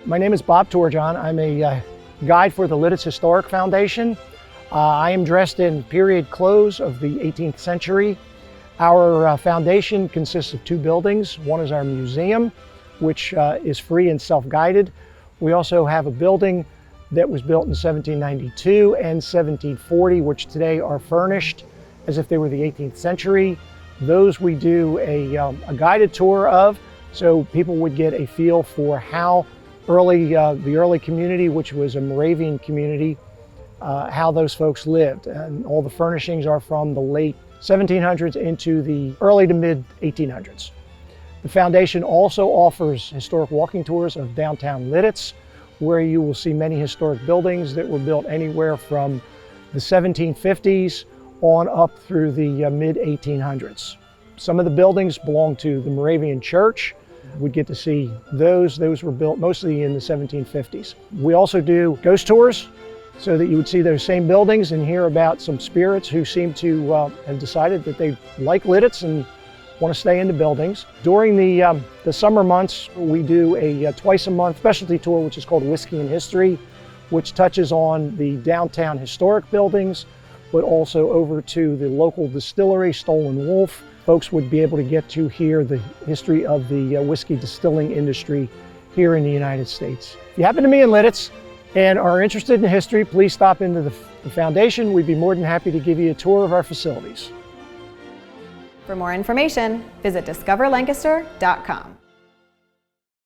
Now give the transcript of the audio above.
My name is Bob Torjon. I'm a guide for the Lititz Historic Foundation. I am dressed in period clothes of the 18th century. Our foundation consists of two buildings. One is our museum, which is free and self-guided. We also have a building that was built in 1792 and 1740, which today are furnished as if they were the 18th century. Those we do a guided tour of, so people would get a feel for how the early community, which was a Moravian community, how those folks lived. And all the furnishings are from the late 1700s into the early to mid 1800s. The foundation also offers historic walking tours of downtown Lititz, where you will see many historic buildings that were built anywhere from the 1750s on up through the mid 1800s. Some of the buildings belong to the Moravian Church. We get to see those. Those were built mostly in the 1750s. We also do ghost tours, so that you would see those same buildings and hear about some spirits who seem to have decided that they like Lititz and want to stay in the buildings. During the summer months, we do a twice a month specialty tour, which is called Whiskey and History, which touches on the downtown historic buildings, but also over to the local distillery, Stolen Wolf. Folks would be able to get to hear the history of the whiskey distilling industry here in the United States. If you happen to be in Lititz and are interested in history, please stop into the foundation. We'd be more than happy to give you a tour of our facilities. For more information, visit discoverlancaster.com.